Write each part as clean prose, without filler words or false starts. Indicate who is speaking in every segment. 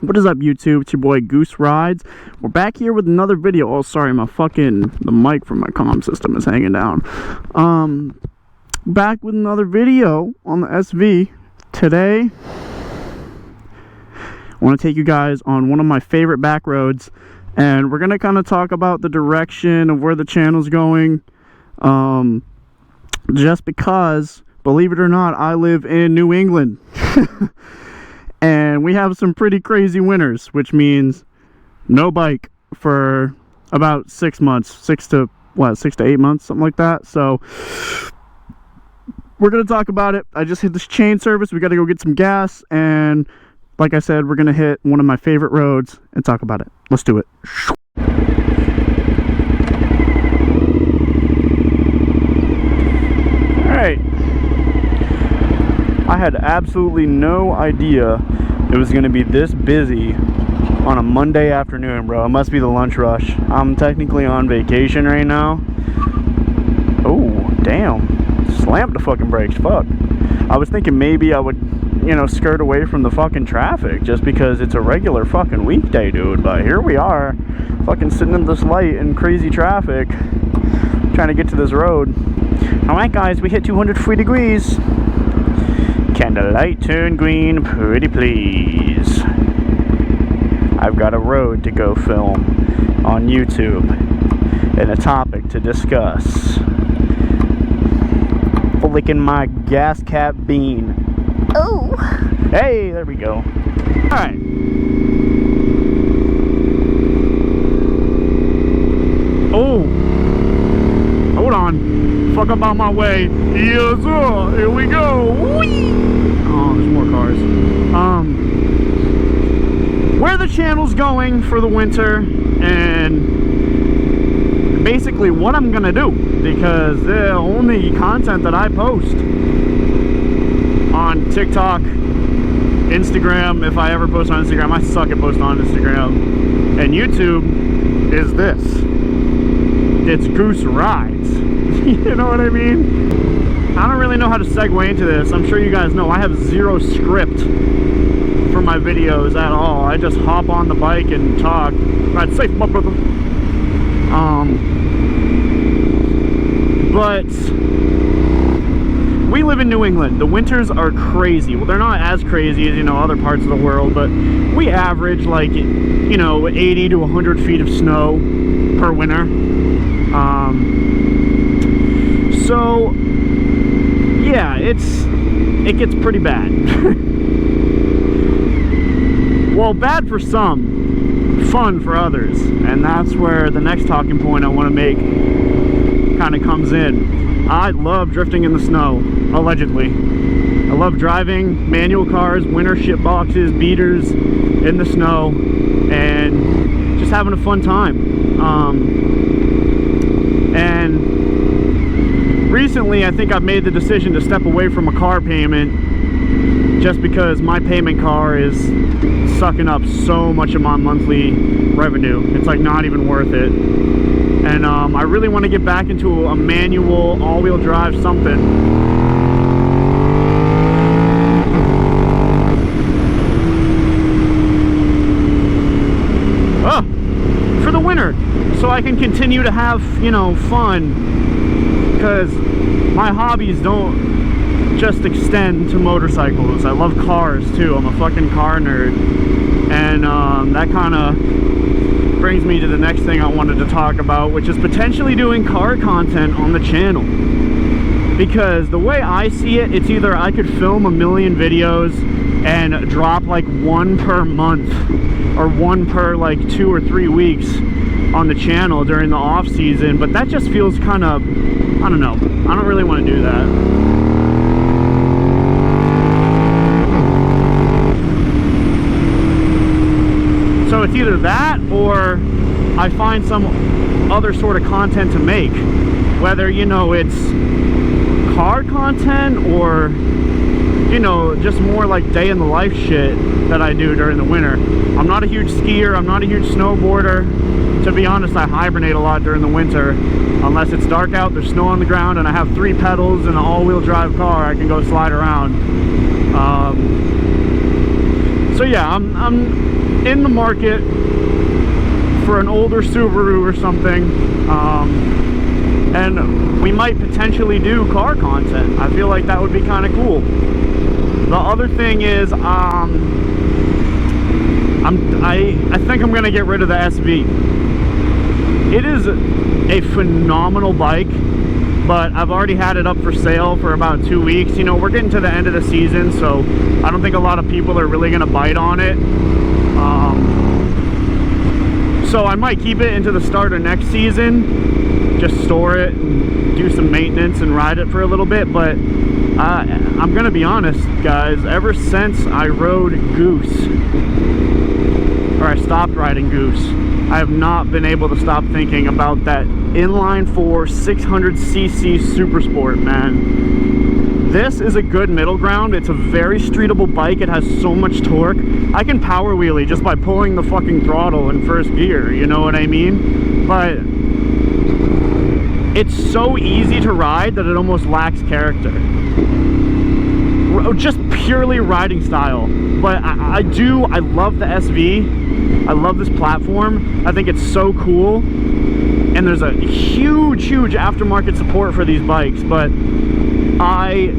Speaker 1: What is up, YouTube? It's your boy Goose Rides. We're back here with another video. Oh, sorry, the mic from my comm system is hanging down. Back with another video on the SV. Today, I want to take you guys on one of my favorite back roads, and we're gonna kind of talk about the direction of where the channel's going. Just because, believe it or not, I live in New England. And we have some pretty crazy winters, which means no bike for about 6 months, 6 to 8 months, something like that. So we're going to talk about it. I just hit this chain service. We got to go get some gas. And like I said, we're going to hit one of my favorite roads and talk about it. Let's do it. All right. I had absolutely no idea it was going to be this busy on a Monday afternoon, bro. It must be the lunch rush. I'm technically on vacation right now. Oh, damn. Slammed the fucking brakes. Fuck. I was thinking maybe I would, you know, skirt away from the fucking traffic just because it's a regular fucking weekday, dude. But here we are, fucking sitting in this light in crazy traffic, trying to get to this road. Alright, guys, we hit 203 degrees. Can the light turn green, pretty please? I've got a road to go film on YouTube and a topic to discuss. Flicking my gas cap bean. Oh! Hey, there we go. Alright. Oh! Hold on. Fuck up out my way. Yes, sir. Here we go. Whee! Oh, there's more cars. Where the channel's going for the winter, and basically what I'm gonna do, because the only content that I post on TikTok, Instagram, if I ever post on Instagram, I suck at posting on Instagram, and YouTube is this. It's Goose Rides. You know what I mean? I don't really know how to segue into this. I'm sure you guys know I have zero script for my videos at all. I just hop on the bike and talk. Ride safe, my brother. But we live in New England. The winters are crazy. Well, they're not as crazy as, you know, other parts of the world, but we average like, you know, 80 to 100 feet of snow per winter. So yeah, it gets pretty bad. Well, bad for some, fun for others, and that's where the next talking point I want to make kind of comes in. I love drifting in the snow, allegedly. I love driving manual cars, winter shit boxes, beaters in the snow, and just having a fun time. And recently, I think I've made the decision to step away from a car payment just because my payment car is sucking up so much of my monthly revenue. It's like not even worth it. And I really want to get back into a manual, all-wheel drive something. For the winter, so I can continue to have, you know, fun. Because my hobbies don't just extend to motorcycles. I love cars too. I'm a fucking car nerd. And that kind of brings me to the next thing I wanted to talk about, which is potentially doing car content on the channel. Because the way I see it, it's either I could film a million videos and drop like one per month or one per like 2 or 3 weeks on the channel during the off season, but that just feels kind of, I don't know, I don't really want to do that. So it's either that or I find some other sort of content to make, whether, you know, it's car content or, you know, just more like day in the life shit that I do during the winter. I'm not a huge skier, I'm not a huge snowboarder. To be honest, I hibernate a lot during the winter. Unless it's dark out, there's snow on the ground, and I have 3 pedals and an all-wheel drive car, I can go slide around. So yeah, I'm in the market for an older Subaru or something, and we might potentially do car content. I feel like that would be kind of cool. The other thing is, I think I'm gonna get rid of the SV. It is a phenomenal bike, but I've already had it up for sale for about 2 weeks. You know, we're getting to the end of the season, so I don't think a lot of people are really gonna bite on it. So I might keep it into the start of next season, just store it and do some maintenance and ride it for a little bit. But I'm gonna be honest, guys, ever since I rode Goose, or I stopped riding Goose, I have not been able to stop thinking about that inline 4 600cc Super Sport, man. This is a good middle ground. It's a very streetable bike. It has so much torque. I can power wheelie just by pulling the fucking throttle in first gear, you know what I mean? But it's so easy to ride that it almost lacks character. Just purely riding style. But I love the SV. I love this platform. I think it's so cool. And there's a huge aftermarket support for these bikes. But I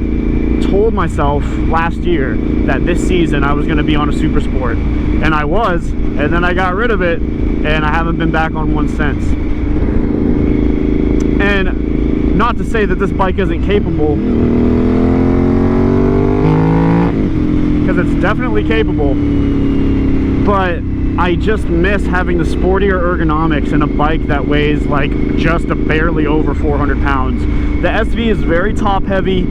Speaker 1: told myself last year that this season I was going to be on a Super Sport. And I was. And then I got rid of it. And I haven't been back on one since. And not to say that this bike isn't capable, because it's definitely capable, but I just miss having the sportier ergonomics in a bike that weighs like just barely over 400 pounds. The SV is very top heavy.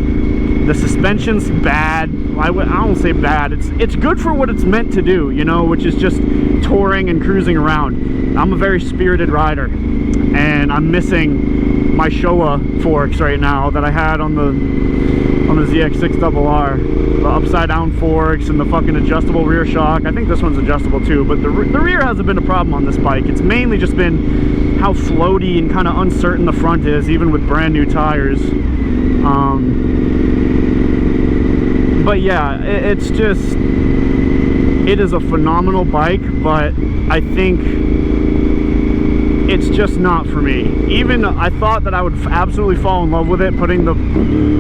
Speaker 1: The suspension's bad. I don't say bad. It's good for what it's meant to do, you know, which is just touring and cruising around. I'm a very spirited rider, and I'm missing my Showa forks right now that I had on the ZX6RR. The upside down forks and the fucking adjustable rear shock. I think this one's adjustable too, but the rear hasn't been a problem on this bike. It's mainly just been how floaty and kind of uncertain the front is, even with brand new tires. But yeah, it's just, it is a phenomenal bike, but I think it's just not for me. Even I thought that I would absolutely fall in love with it, putting the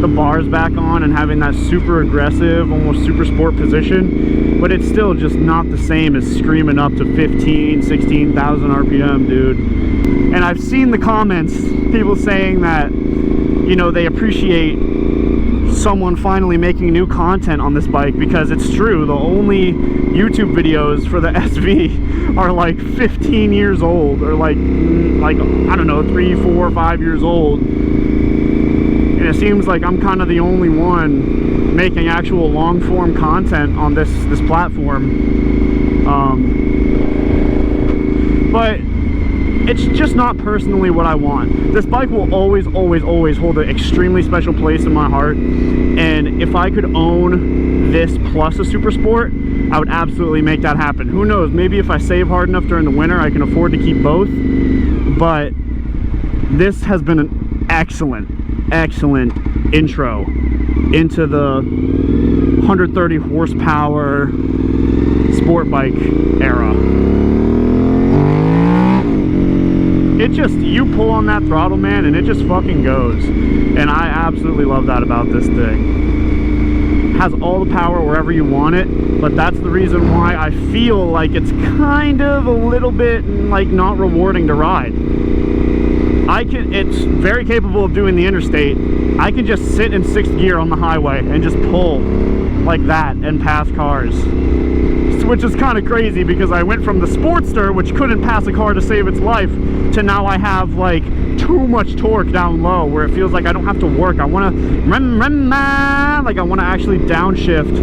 Speaker 1: bars back on and having that super aggressive, almost super sport position, but it's still just not the same as screaming up to 15, 16,000 RPM, dude. And I've seen the comments, people saying that, you know, they appreciate someone finally making new content on this bike, because it's true, the only YouTube videos for the SV are like 15 years old, or like I don't know, 3, 4, 5 years old, and it seems like I'm kind of the only one making actual long form content on this platform. But it's just not personally what I want. This bike will always hold an extremely special place in my heart, and if I could own this plus a Super Sport, I would absolutely make that happen. Who knows, maybe if I save hard enough during the winter, I can afford to keep both. But this has been an excellent intro into the 130 horsepower sport bike era. It just, you pull on that throttle, man, and it just fucking goes. And I absolutely love that about this thing. It has all the power wherever you want it, but that's the reason why I feel like it's kind of a little bit like not rewarding to ride. It's very capable of doing the interstate. I can just sit in 6th gear on the highway and just pull like that and pass cars. Which is kind of crazy, because I went from the Sportster, which couldn't pass a car to save its life, to now I have like too much torque down low, where it feels like I don't have to work. I want to like I want to actually downshift,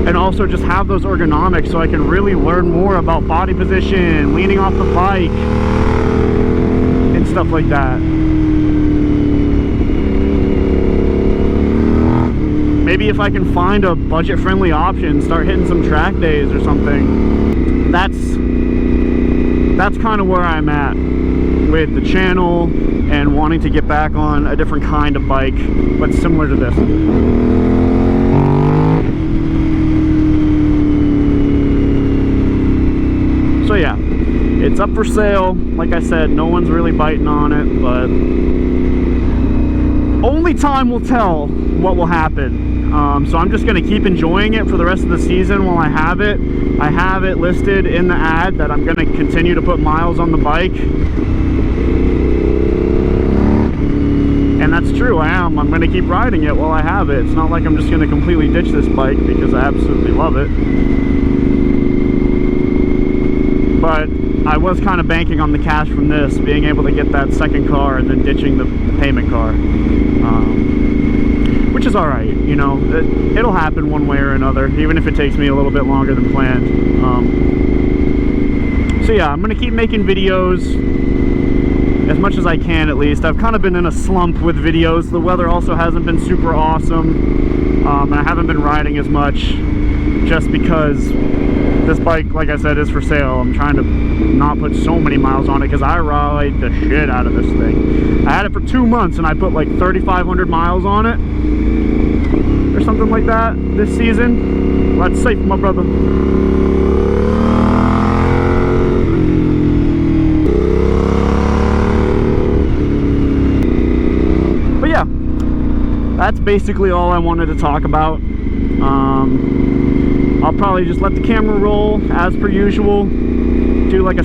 Speaker 1: and also just have those ergonomics so I can really learn more about body position, leaning off the bike, and stuff like that. Maybe if I can find a budget-friendly option, start hitting some track days or something. That's kind of where I'm at with the channel and wanting to get back on a different kind of bike, but similar to this. It's up for sale. Like I said, no one's really biting on it, but only time will tell what will happen. So I'm just going to keep enjoying it for the rest of the season while I have it. I have it listed in the ad that I'm going to continue to put miles on the bike. And that's true, I am. I'm going to keep riding it while I have it. It's not like I'm just going to completely ditch this bike because I absolutely love it. But I was kind of banking on the cash from this, being able to get that second car and then ditching the payment car. Which is alright, you know. It'll happen one way or another, even if it takes me a little bit longer than planned. So yeah, I'm going to keep making videos as much as I can, at least. I've kind of been in a slump with videos. The weather also hasn't been super awesome. I haven't been riding as much just because this bike, like I said, is for sale. I'm trying to not put so many miles on it because I ride the shit out of this thing. I had it for 2 months and I put like 3,500 miles on it or something like that this season. Well, that's safe, my brother. But yeah, that's basically all I wanted to talk about. I'll probably just let the camera roll as per usual, do like a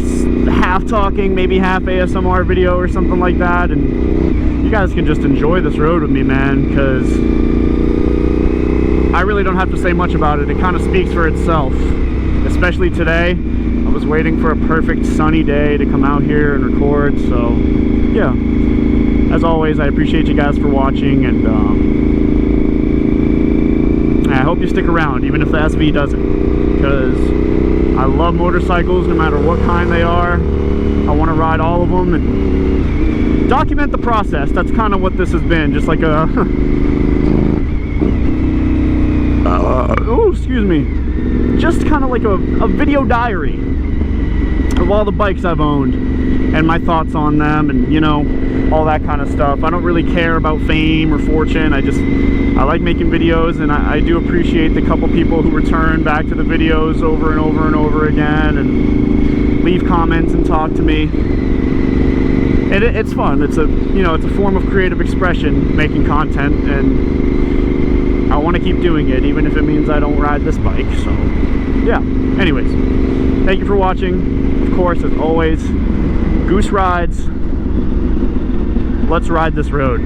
Speaker 1: half talking, maybe half ASMR video or something like that, and you guys can just enjoy this road with me, man, because I really don't have to say much about it. It kind of speaks for itself, especially today. I was waiting for a perfect sunny day to come out here and record, so yeah. As always, I appreciate you guys for watching, and I hope you stick around, even if the SV doesn't, because I love motorcycles no matter what kind they are. I want to ride all of them and document the process. That's kind of what this has been, just like a oh, excuse me, just kind of like a video diary of all the bikes I've owned and my thoughts on them, and you know, all that kind of stuff. I don't really care about fame or fortune. I like making videos, and I do appreciate the couple people who return back to the videos over and over and over again and leave comments and talk to me. And it's fun. It's a, you know, it's a form of creative expression, making content, and I want to keep doing it, even if it means I don't ride this bike. So yeah, anyways, thank you for watching. Of course, as always, Goose rides. Let's ride this road.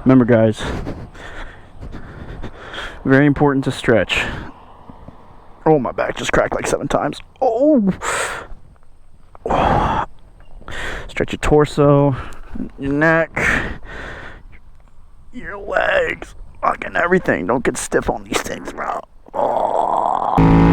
Speaker 1: Remember, guys, very important to stretch. Oh, my back just cracked like 7 times. Oh! Stretch your torso, your neck, your legs, fucking everything. Don't get stiff on these things, bro. Oh.